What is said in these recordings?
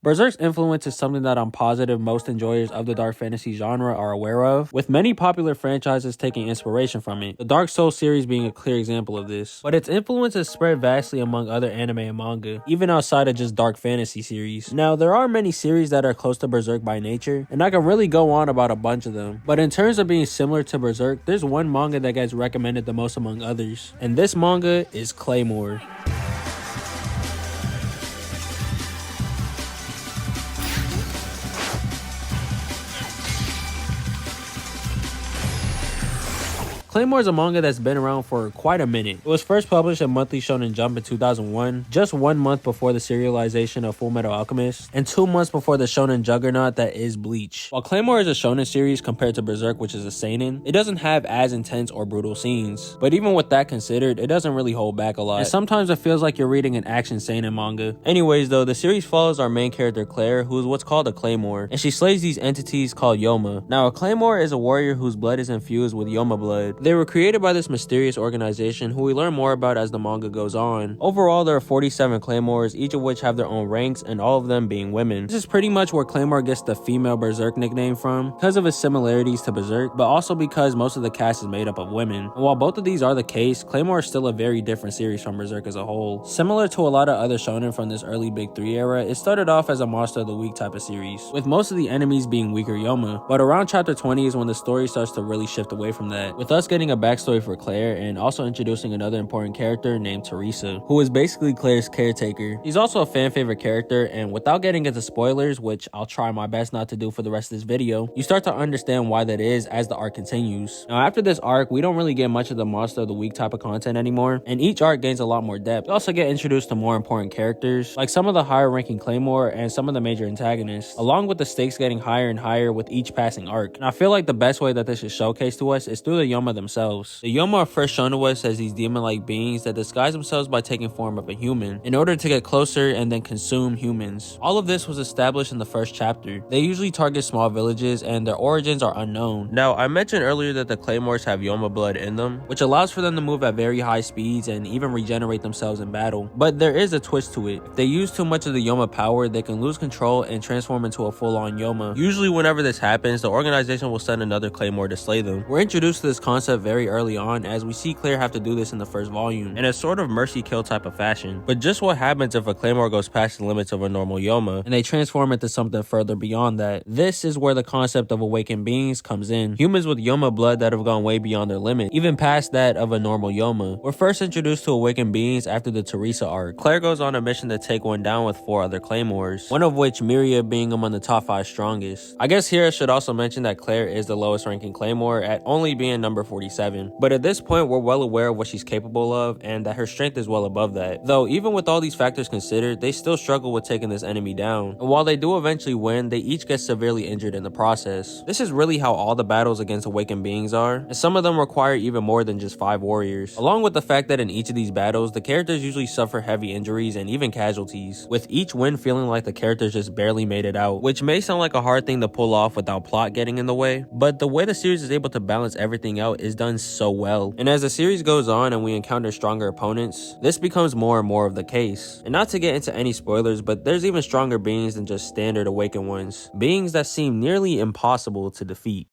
Berserk's influence is something that I'm positive most enjoyers of the dark fantasy genre are aware of, with many popular franchises taking inspiration from it, the Dark Souls series being a clear example of this. But its influence is spread vastly among other anime and manga, even outside of just dark fantasy series. Now, there are many series that are close to Berserk by nature, and I can really go on about a bunch of them. But in terms of being similar to Berserk, there's one manga that gets recommended the most among others, and this manga is Claymore. Claymore is a manga that's been around for quite a minute. It was first published in Monthly Shonen Jump in 2001, just 1 month before the serialization of Fullmetal Alchemist, and 2 months before the shonen juggernaut that is Bleach. While Claymore is a shonen series compared to Berserk, which is a seinen, it doesn't have as intense or brutal scenes. But even with that considered, it doesn't really hold back a lot, and sometimes it feels like you're reading an action seinen manga. Anyways though, the series follows our main character Claire, who is what's called a Claymore, and she slays these entities called Yoma. Now a Claymore is a warrior whose blood is infused with Yoma blood. They were created by this mysterious organization who we learn more about as the manga goes on. Overall, there are 47 Claymores, each of which have their own ranks, and all of them being women. This is pretty much where Claymore gets the female Berserk nickname from, because of its similarities to Berserk, but also because most of the cast is made up of women. And while both of these are the case, Claymore is still a very different series from Berserk as a whole. Similar to a lot of other shonen from this early Big 3 era, it started off as a Monster of the Week type of series, with most of the enemies being weaker Yoma, but around chapter 20 is when the story starts to really shift away from that, with us getting a backstory for Claire and also introducing another important character named Teresa, who is basically Claire's caretaker. He's also a fan favorite character, and without getting into spoilers, which I'll try my best not to do for the rest of this video, you start to understand why that is as the arc continues. Now after this arc, we don't really get much of the Monster of the Week type of content anymore, and each arc gains a lot more depth. We also get introduced to more important characters, like some of the higher ranking Claymore and some of the major antagonists, along with the stakes getting higher and higher with each passing arc. And I feel like the best way that this is showcased to us is through the Yoma themselves. The Yoma are first shown to us as these demon-like beings that disguise themselves by taking form of a human in order to get closer and then consume humans. All of this was established in the first chapter. They usually target small villages and their origins are unknown. Now, I mentioned earlier that the Claymores have Yoma blood in them, which allows for them to move at very high speeds and even regenerate themselves in battle. But there is a twist to it. If they use too much of the Yoma power, they can lose control and transform into a full-on Yoma. Usually whenever this happens, the organization will send another Claymore to slay them. We're introduced to this concept very early on as we see Claire have to do this in the first volume, in a sort of mercy kill type of fashion. But just what happens if a Claymore goes past the limits of a normal Yoma, and they transform into something further beyond that? This is where the concept of awakened beings comes in. Humans with Yoma blood that have gone way beyond their limit, even past that of a normal Yoma. We're first introduced to awakened beings after the Teresa arc. Claire goes on a mission to take one down with 4 other Claymores, one of which Miria being among the top 5 strongest. I guess here I should also mention that Claire is the lowest ranking Claymore at only being number 47, but at this point we're well aware of what she's capable of and that her strength is well above that. Though even with all these factors considered, they still struggle with taking this enemy down, and while they do eventually win, they each get severely injured in the process. This is really how all the battles against awakened beings are, and some of them require even more than just 5 warriors, along with the fact that in each of these battles the characters usually suffer heavy injuries and even casualties, with each win feeling like the characters just barely made it out, which may sound like a hard thing to pull off without plot getting in the way, but the way the series is able to balance everything out is done so well. And as the series goes on and we encounter stronger opponents, this becomes more and more of the case. And not to get into any spoilers, but there's even stronger beings than just standard awakened ones, beings that seem nearly impossible to defeat.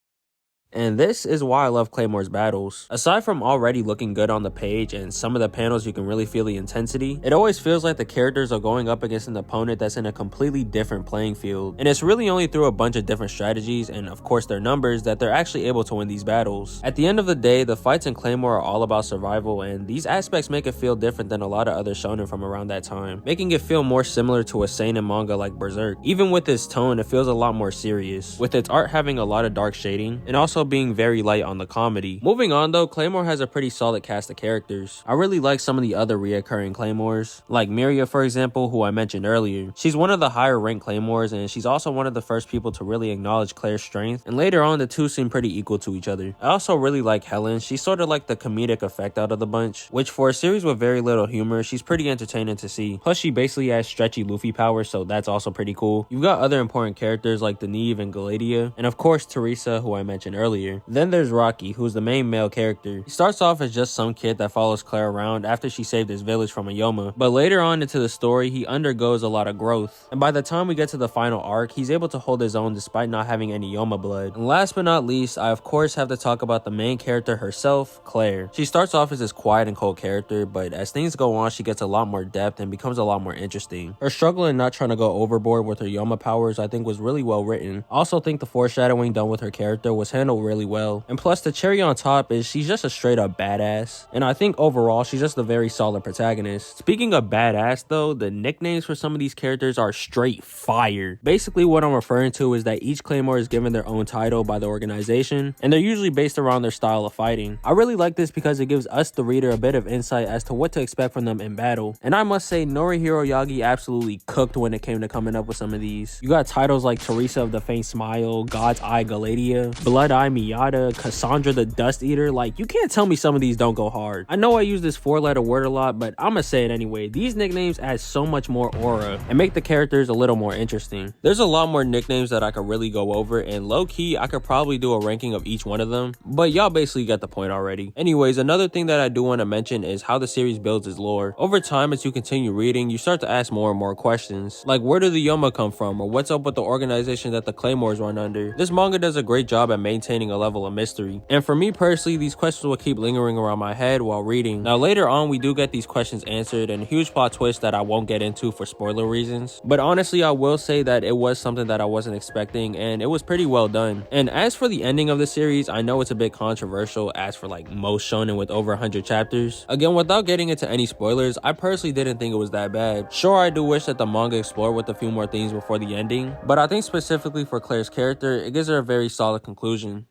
And this is why I love Claymore's battles. Aside from already looking good on the page and some of the panels you can really feel the intensity, it always feels like the characters are going up against an opponent that's in a completely different playing field. And it's really only through a bunch of different strategies and of course their numbers that they're actually able to win these battles. At the end of the day, the fights in Claymore are all about survival, and these aspects make it feel different than a lot of other shonen from around that time, making it feel more similar to a seinen manga like Berserk. Even with its tone, it feels a lot more serious, with its art having a lot of dark shading and also being very light on the comedy. Moving on though, Claymore has a pretty solid cast of characters. I really like some of the other reoccurring Claymores, like Miria for example, who I mentioned earlier. She's one of the higher ranked Claymores, and she's also one of the first people to really acknowledge Claire's strength, and later on the two seem pretty equal to each other. I also really like Helen. She's sort of like the comedic effect out of the bunch, which for a series with very little humor, she's pretty entertaining to see. Plus she basically has stretchy Luffy powers, so that's also pretty cool. You've got other important characters like Deneve and Galadia, and of course Teresa, who I mentioned earlier. earlier. Then there's Rocky, who's the main male character. He starts off as just some kid that follows Claire around after she saved his village from a Yoma, but later on into the story he undergoes a lot of growth, and by the time we get to the final arc, he's able to hold his own despite not having any Yoma blood. And last but not least, I of course have to talk about the main character herself, Claire. She starts off as this quiet and cold character, but as things go on she gets a lot more depth and becomes a lot more interesting. Her struggle and not trying to go overboard with her Yoma powers I think was really well written. I also think the foreshadowing done with her character was handled really well, and plus the cherry on top is she's just a straight up badass, and I think overall she's just a very solid protagonist. Speaking of badass though, the nicknames for some of these characters are straight fire. Basically what I'm referring to is that each Claymore is given their own title by the organization, and they're usually based around their style of fighting. I really like this because it gives us the reader a bit of insight as to what to expect from them in battle, and I must say Norihiro Yagi absolutely cooked when it came to coming up with some of these. You got titles like Teresa of the Faint Smile, God's Eye Galadia, Blood Eye Miyata, Cassandra the Dust Eater. Like, you can't tell me some of these don't go hard. I know I use this 4-letter word a lot, but I'ma say it anyway. These nicknames add so much more aura and make the characters a little more interesting. There's a lot more nicknames that I could really go over, and low-key I could probably do a ranking of each one of them, but y'all basically get the point already. Anyways, another thing that I do want to mention is how the series builds its lore. Over time, as you continue reading, you start to ask more and more questions, like where do the Yoma come from, or what's up with the organization that the Claymores run under. This manga does a great job at maintaining a level of mystery, and for me personally, these questions will keep lingering around my head while reading. Now later on, we do get these questions answered, and a huge plot twist that I won't get into for spoiler reasons, but honestly I will say that it was something that I wasn't expecting, and it was pretty well done. And as for the ending of the series, I know it's a bit controversial as for like most shonen with over 100 chapters. Again, without getting into any spoilers, I personally didn't think it was that bad. Sure, I do wish that the manga explored with a few more things before the ending, but I think specifically for Claire's character, it gives her a very solid conclusion.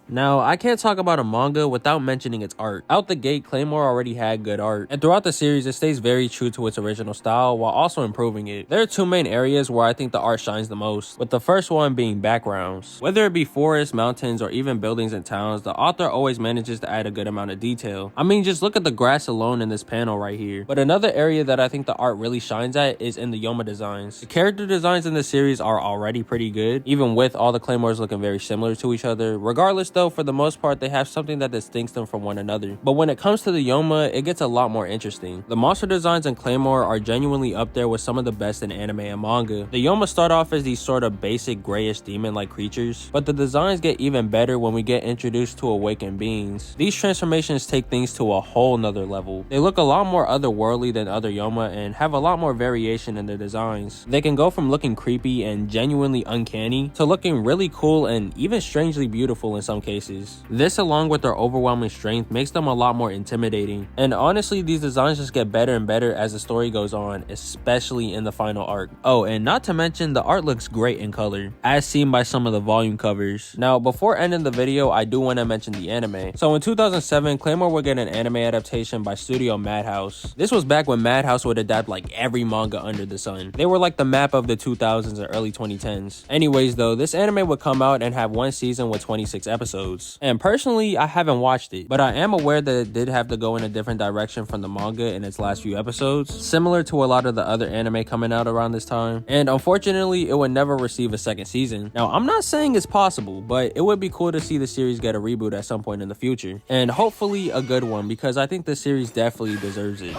Now, I can't talk about a manga without mentioning its art. Out the gate, Claymore already had good art, and throughout the series, it stays very true to its original style while also improving it. There are two main areas where I think the art shines the most, with the first one being backgrounds. Whether it be forests, mountains, or even buildings and towns, the author always manages to add a good amount of detail. I mean, just look at the grass alone in this panel right here. But another area that I think the art really shines at is in the Yoma designs. The character designs in the series are already pretty good, even with all the Claymores looking very similar to each other. Regardless though, for the most part, they have something that distincts them from one another. But when it comes to the Yoma, it gets a lot more interesting. The monster designs in Claymore are genuinely up there with some of the best in anime and manga. The Yoma start off as these sort of basic grayish demon-like creatures, but the designs get even better when we get introduced to awakened beings. These transformations take things to a whole nother level. They look a lot more otherworldly than other Yoma and have a lot more variation in their designs. They can go from looking creepy and genuinely uncanny to looking really cool and even strangely beautiful in some cases. This, along with their overwhelming strength, makes them a lot more intimidating. And honestly, these designs just get better and better as the story goes on, especially in the final arc. Oh, and not to mention, the art looks great in color, as seen by some of the volume covers. Now, before ending the video, I do want to mention the anime. So in 2007, Claymore would get an anime adaptation by Studio Madhouse. This was back when Madhouse would adapt like every manga under the sun. They were like the map of the 2000s or early 2010s. Anyways though, this anime would come out and have one season with 26 episodes. And personally, I haven't watched it, but I am aware that it did have to go in a different direction from the manga in its last few episodes, similar to a lot of the other anime coming out around this time. And unfortunately, it would never receive a second season. Now, I'm not saying it's possible, but it would be cool to see the series get a reboot at some point in the future, and hopefully a good one, because I think the series definitely deserves it.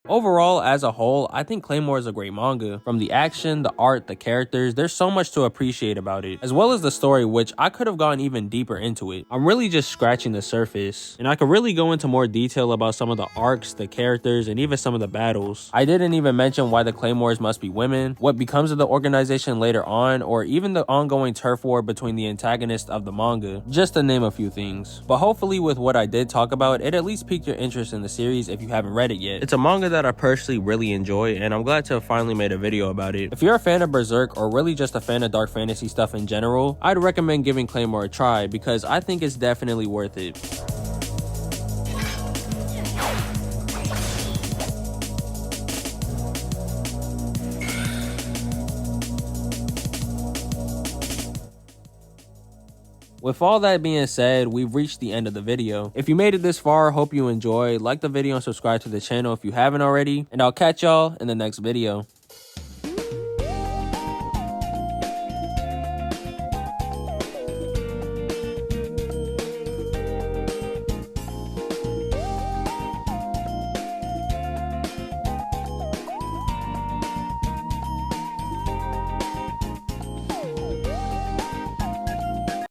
Overall, as a whole, I think Claymore is a great manga. From the action, the art, the characters, there's so much to appreciate about it, as well as the story, which I could have gone even deeper into it. I'm really just scratching the surface, and I could really go into more detail about some of the arcs, the characters, and even some of the battles. I didn't even mention why the Claymores must be women, what becomes of the organization later on, or even the ongoing turf war between the antagonists of the manga, just to name a few things. But hopefully with what I did talk about, it at least piqued your interest in the series if you haven't read it yet. It's a manga that I personally really enjoy, and I'm glad to have finally made a video about it. If you're a fan of Berserk or really just a fan of dark fantasy stuff in general, I'd recommend giving Claymore a try because I think it's definitely worth it. With all that being said, we've reached the end of the video. If you made it this far, hope you enjoy. Like the video and subscribe to the channel if you haven't already, and I'll catch y'all in the next video.